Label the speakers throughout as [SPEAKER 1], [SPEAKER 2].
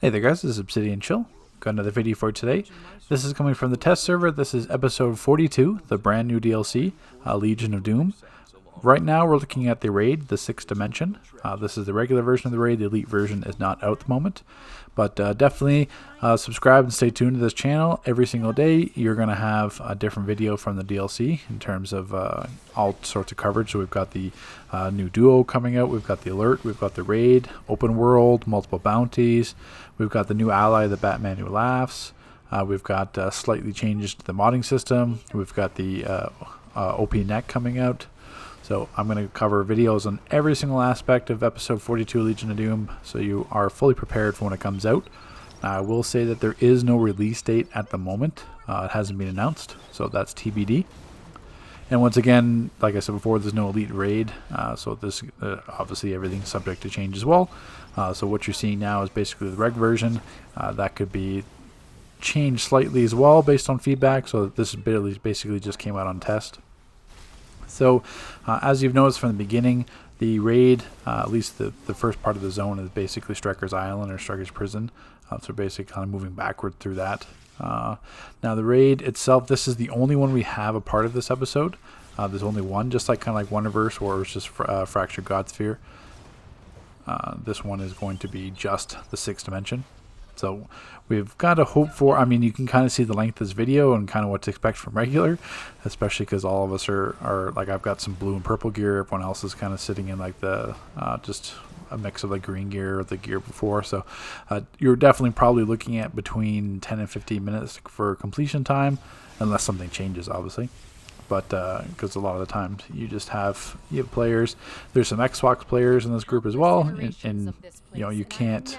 [SPEAKER 1] Hey there guys, this is Obsidian Chill. Got another video for today. This is coming from the test server. This is episode 42, the brand new DLC, Legion of Doom. Right now we're looking at the raid, the 6th dimension. This is the regular version of the raid. The elite version is not out at the moment. But definitely subscribe and stay tuned to this channel. Every single day you're going to have a different video from the DLC in terms of all sorts of coverage. So we've got the new duo coming out. We've got the alert. We've got the raid, open world, multiple bounties. We've got the new ally, the Batman Who Laughs. We've got slightly changes to the modding system. We've got the OP neck coming out. So I'm going to cover videos on every single aspect of episode 42 Legion of Doom, so you are fully prepared for when it comes out. I will say that there is no release date at the moment. It hasn't been announced, so that's TBD. And once again, like I said before, there's no elite raid, so this obviously everything's subject to change as well. So what you're seeing now is basically the reg version. That could be changed slightly as well based on feedback, so this basically just came out on test. So, as you've noticed from the beginning, the raid, at least the first part of the zone, is basically Stryker's Island or Stryker's Prison. So basically kind of moving backward through that. Now the raid itself, this is the only one we have a part of this episode. There's only one, just like kind of like Wonderverse, or it's just Fractured Godsphere. This one is going to be just the 6th dimension. So we've got to hope for, I mean, you can kind of see the length of this video and kind of what to expect from regular, especially because all of us are like, I've got some blue and purple gear. Everyone else is kind of sitting in like the, just a mix of the green gear or the gear before. So you're definitely probably looking at between 10 and 15 minutes for completion time, unless something changes, obviously. But because a lot of the times you have players. There's some Xbox players in this group as well, and you know, you can't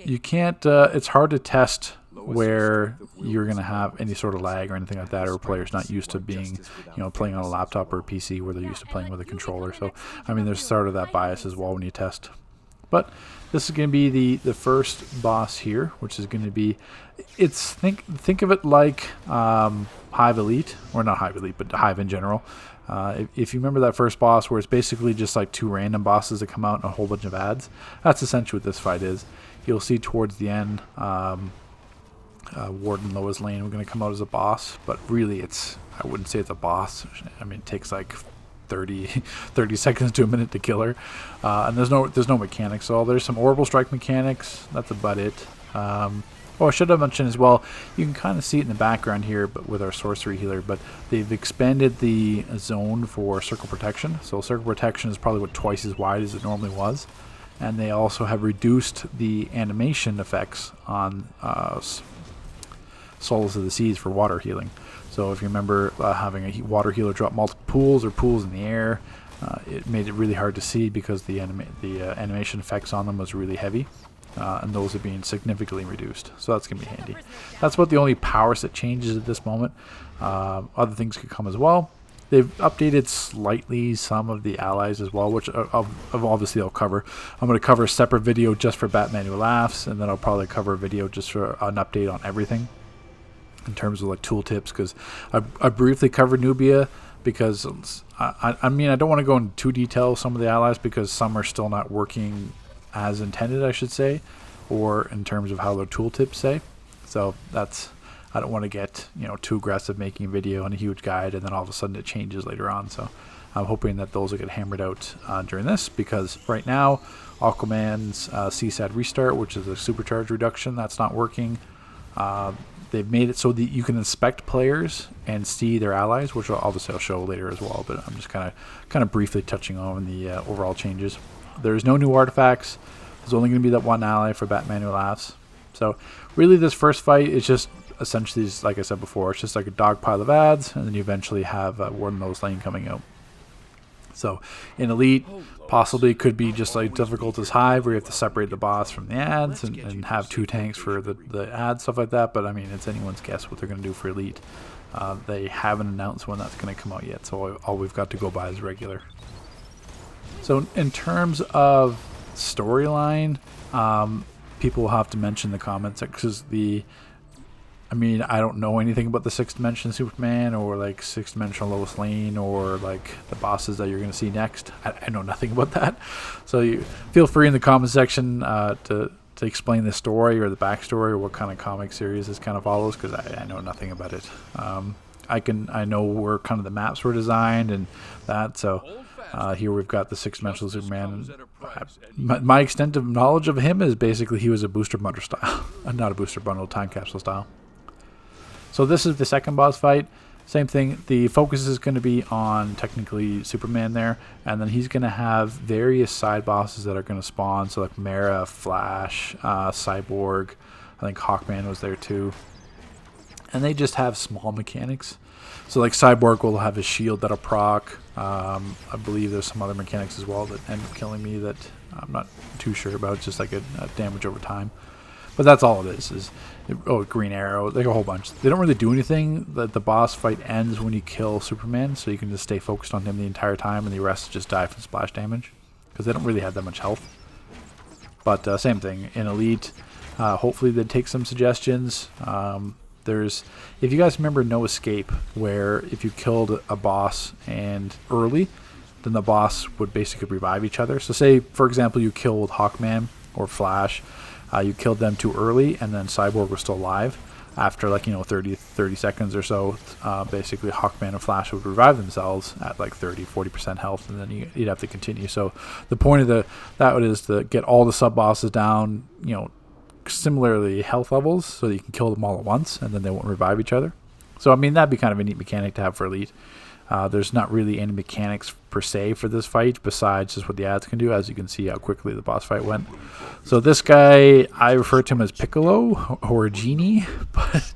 [SPEAKER 1] it's hard to test where you're going to have any sort of lag or anything like that, or players not used to being, playing on a laptop or a PC where they're used to playing with a controller. So I mean, there's sort of that bias as well when you test. But this is going to be the first boss here, which is going to be, think of it like Hive Elite, or not Hive Elite, but Hive in general. If you remember that first boss where it's basically just like two random bosses that come out and a whole bunch of ads, that's essentially what this fight is. You'll see towards the end, Warden Lois Lane, we're going to come out as a boss, but really I wouldn't say it's a boss. I mean, it takes like 30 seconds to a minute to kill her, and there's no mechanics. So there's some orbital strike mechanics. That's about it. I should have mentioned as well, you can kind of see it in the background here, but with our sorcery healer, but they've expanded the zone for circle protection. So circle protection is probably twice as wide as it normally was, and they also have reduced the animation effects on Souls of the Seas for water healing. So if you remember having a water healer drop multiple pools or pools in the air, it made it really hard to see because the animation effects on them was really heavy. And those are being significantly reduced, so that's going to be handy. That's about the only power set changes at this moment. Other things could come as well. They've updated slightly some of the allies as well, which obviously I'll cover. I'm going to cover a separate video just for Batman Who Laughs, and then I'll probably cover a video just for an update on everything in terms of like tooltips, because I briefly covered Nubia, because I mean, I don't want to go into too detail some of the allies because some are still not working as intended, I should say, or in terms of how their tooltips say. So I don't want to get too aggressive making a video and a huge guide and then all of a sudden it changes later on. So I'm hoping that those will get hammered out during this, because right now Aquaman's CSAT restart, which is a supercharge reduction, that's not working. They've made it so that you can inspect players and see their allies, which obviously I'll show later as well, but I'm just kind of briefly touching on the overall changes. There's no new artifacts. There's only going to be that one ally for Batman Who Laughs. So really this first fight is just essentially, just like I said before, it's just like a dog pile of ads, and then you eventually have Warden Lois Lane coming out. So in Elite, possibly could be just like difficult as Hive, where you have to separate the boss from the ads and have two tanks for the ads, stuff like that. But I mean, it's anyone's guess what they're going to do for Elite. They haven't announced when that's going to come out yet, so all we've got to go by is regular. So in terms of storyline, people will have to mention the comments, because I mean, I don't know anything about the 6th dimension Superman or like 6th dimensional Lois Lane or like the bosses that you're going to see next. I know nothing about that. So you feel free in the comment section to to explain the story or the backstory or what kind of comic series this kind of follows, because I know nothing about it. I know where kind of the maps were designed and that. So here we've got the six-dimensional Superman. My extent of knowledge of him is basically he was a booster bundle style, not a booster bundle, time capsule style. So this is the second boss fight. Same thing. The focus is going to be on technically Superman there, and then he's going to have various side bosses that are going to spawn. So like Mara, Flash, Cyborg. I think Hawkman was there too. And they just have small mechanics. So like Cyborg will have his shield that'll proc. I believe there's some other mechanics as well that end up killing me that I'm not too sure about. It's just like a damage over time. But that's all it is Green Arrow, like a whole bunch. They don't really do anything. The boss fight ends when you kill Superman, so you can just stay focused on him the entire time, and the rest just die from splash damage, because they don't really have that much health. But same thing, in Elite, hopefully they take some suggestions. If you guys remember No Escape, where if you killed a boss and early, then the boss would basically revive each other. So say, for example, you killed Hawkman or Flash, you killed them too early, and then Cyborg was still alive. After 30 seconds or so, basically Hawkman and Flash would revive themselves at like 30-40% health, and then you'd have to continue. So the point of that is to get all the sub bosses down, similarly health levels, so that you can kill them all at once, and then they won't revive each other. So I mean, that'd be kind of a neat mechanic to have for Elite. There's not really any mechanics per se for this fight besides just what the ads can do, as you can see how quickly the boss fight went. So this guy, I refer to him as Piccolo or Genie, but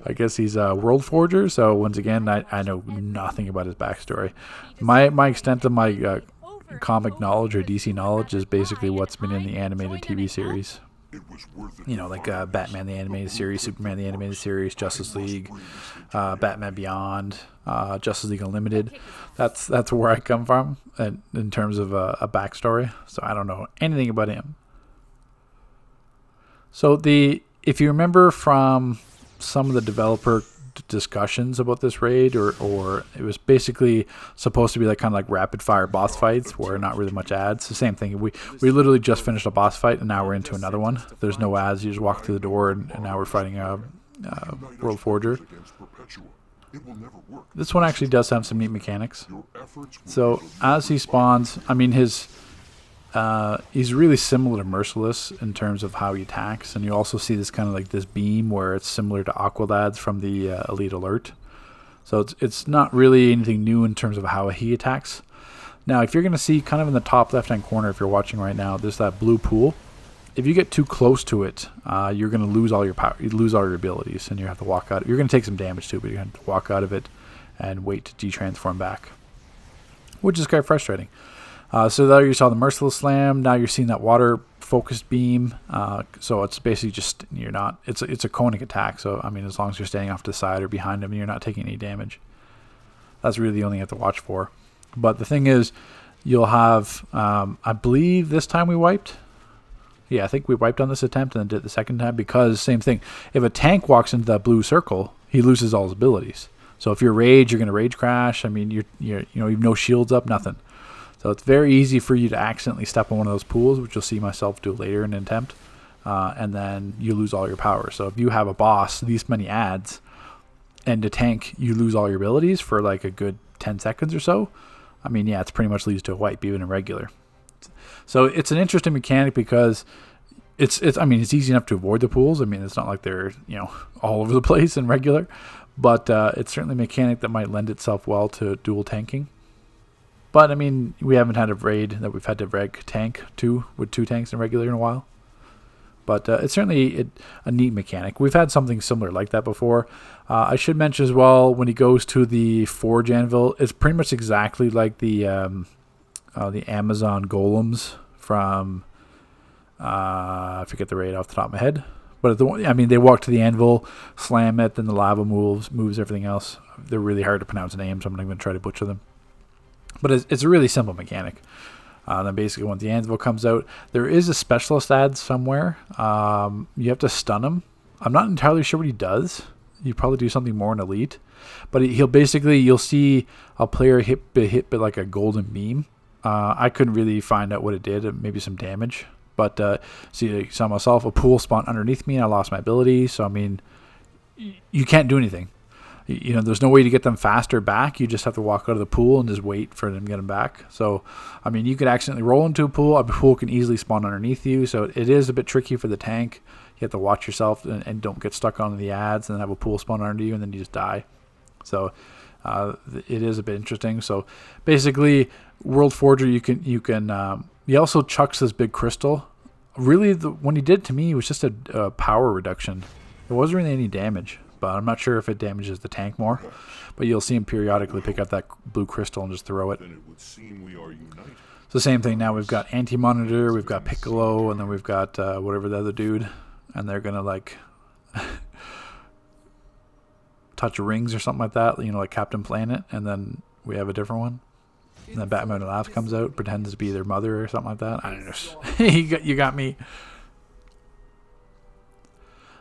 [SPEAKER 1] I guess he's a World Forger. So once again, I know nothing about his backstory. My extent of my comic knowledge or DC knowledge is basically what's been in the animated TV series. Like Batman the Animated Series, Superman the Animated Series, Justice League, Batman Beyond, Justice League Unlimited. That's where I come from in terms of a backstory. So I don't know anything about him. So if you remember from some of the developer discussions about this raid, or it was basically supposed to be like kind of like rapid fire boss fights where not really much ads. The same thing. We literally just finished a boss fight and now we're into another one. There's no ads. You just walk through the door and now we're fighting a World Forger. This one actually does have some neat mechanics. So as he spawns, I mean he's really similar to Merciless in terms of how he attacks, and you also see this kind of like this beam where it's similar to Aqualad's from the Elite Alert. So it's not really anything new in terms of how he attacks. Now, if you're going to see kind of in the top left-hand corner, if you're watching right now, there's that blue pool. If you get too close to it, you're going to lose all your power, you lose all your abilities, and you have to walk out. You're going to take some damage too, but you're going to walk out of it and wait to de-transform back, which is quite frustrating. So there you saw the Merciless Slam. Now you're seeing that water focused beam. So it's basically just it's a conic attack. So I mean, as long as you're standing off to the side or behind him, you're not taking any damage. That's really the only thing you have to watch for. But the thing is, you'll have I believe this time we wiped. Yeah, I think we wiped on this attempt and then did it the second time, because same thing. If a tank walks into that blue circle, he loses all his abilities. So if you're rage, you're going to rage crash. I mean, you have no shields up, nothing. So it's very easy for you to accidentally step on one of those pools, which you'll see myself do later in an attempt, and then you lose all your power. So if you have a boss, these many ads, and to tank, you lose all your abilities for like a good 10 seconds or so. I mean, yeah, it's pretty much leads to a wipe, even in regular. So it's an interesting mechanic because it's easy enough to avoid the pools. I mean, it's not like they're all over the place in regular, but it's certainly a mechanic that might lend itself well to dual tanking. But, I mean, we haven't had a raid that we've had to reg tank with two tanks in regular in a while. But it's certainly a neat mechanic. We've had something similar like that before. I should mention as well, when he goes to the Forge Anvil, it's pretty much exactly like the Amazon Golems from, I forget the raid off the top of my head. But they walk to the anvil, slam it, then the lava moves everything else. They're really hard to pronounce names, so I'm not going to try to butcher them. But it's a really simple mechanic. Then basically when the anvil comes out, there is a specialist ad somewhere. You have to stun him. I'm not entirely sure what he does. You probably do something more in Elite. But you'll see a player hit by like a golden beam. I couldn't really find out what it did. Maybe some damage. But see, I saw myself, a pool spawned underneath me and I lost my ability. So I mean, you can't do anything. You know, there's no way to get them faster back. You just have to walk out of the pool and just wait for them to get them back. So, I mean, you could accidentally roll into a pool. A pool can easily spawn underneath you. So it is a bit tricky for the tank. You have to watch yourself and don't get stuck on the ads and have a pool spawn under you and then you just die. So it is a bit interesting. So basically, World Forger, he also chucks this big crystal. Really, when he did it to me, it was just a power reduction. It wasn't really any damage. But I'm not sure if it damages the tank more. But you'll see him periodically pick up that blue crystal and just throw it. So same thing now. We've got Anti-Monitor, we've got Piccolo, and then we've got whatever the other dude. And they're going to like touch rings or something like that. You know, like Captain Planet. And then we have a different one. And then Batman Laughs comes out, pretends to be their mother or something like that. I don't know. You got me.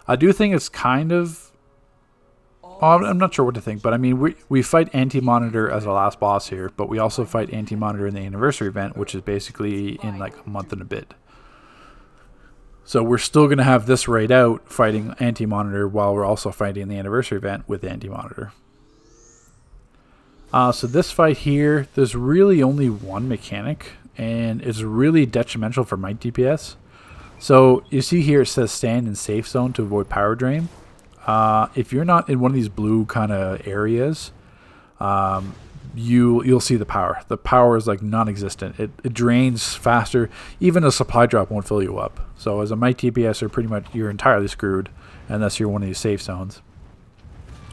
[SPEAKER 1] I do think it's kind of... I'm not sure what to think, but I mean, we fight Anti-Monitor as our last boss here, but we also fight Anti-Monitor in the anniversary event, which is basically in like a month and a bit. So we're still going to have this raid out fighting Anti-Monitor while we're also fighting the anniversary event with Anti-Monitor. So this fight here, there's really only one mechanic, and it's really detrimental for might DPS. So you see here it says stand in safe zone to avoid power drain. If you're not in one of these blue kind of areas, you'll see the power. The power is like non-existent. It drains faster. Even a supply drop won't fill you up. So as a might DPS, pretty much you're entirely screwed unless you're one of these safe zones.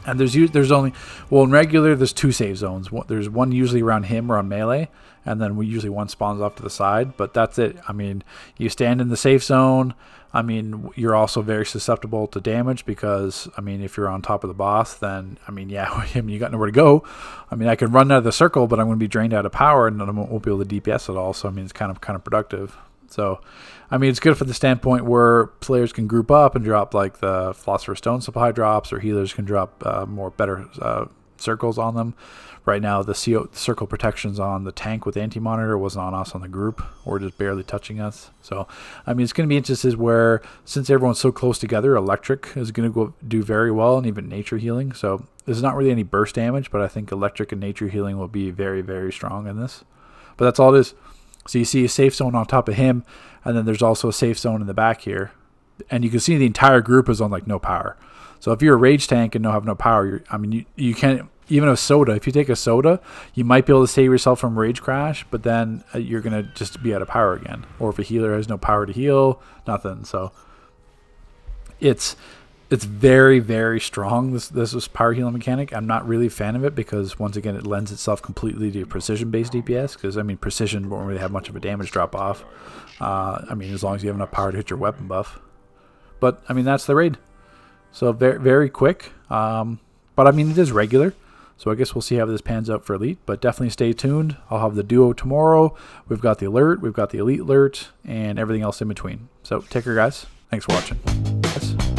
[SPEAKER 1] And there's only, well, in regular there's two safe zones. There's one usually around him or on melee, and then usually one spawns off to the side. But that's it. I mean, you stand in the safe zone. I mean, you're also very susceptible to damage because, I mean, if you're on top of the boss, then, I mean, yeah, I mean, you got nowhere to go. I mean, I can run out of the circle, but I'm going to be drained out of power and I won't be able to DPS at all. So, I mean, it's kind of productive. So, I mean, it's good from the standpoint where players can group up and drop like the Philosopher's Stone supply drops, or healers can drop better circles on them. Right now, the circle protections on the tank with Anti-Monitor wasn't on us on the group, or just barely touching us. So, I mean, it's going to be instances where, since everyone's so close together, electric is going to do very well, and even nature healing. So, there's not really any burst damage, but I think electric and nature healing will be very, very strong in this. But that's all it is. So you see a safe zone on top of him, and then there's also a safe zone in the back here. And you can see the entire group is on like no power. So if you're a rage tank and have no power, you can't, even a soda, if you take a soda, you might be able to save yourself from rage crash, but then you're going to just be out of power again. Or if a healer has no power to heal, nothing. So it's very, very strong, this power healing mechanic. I'm not really a fan of it because, once again, it lends itself completely to precision-based DPS because, I mean, precision won't really have much of a damage drop-off. I mean, as long as you have enough power to hit your weapon buff. But, I mean, that's the raid. So, very, very quick. But, I mean, it is regular. So, I guess we'll see how this pans out for Elite. But definitely stay tuned. I'll have the duo tomorrow. We've got the alert. We've got the Elite alert. And everything else in between. So, take care, guys. Thanks for watching. Yes.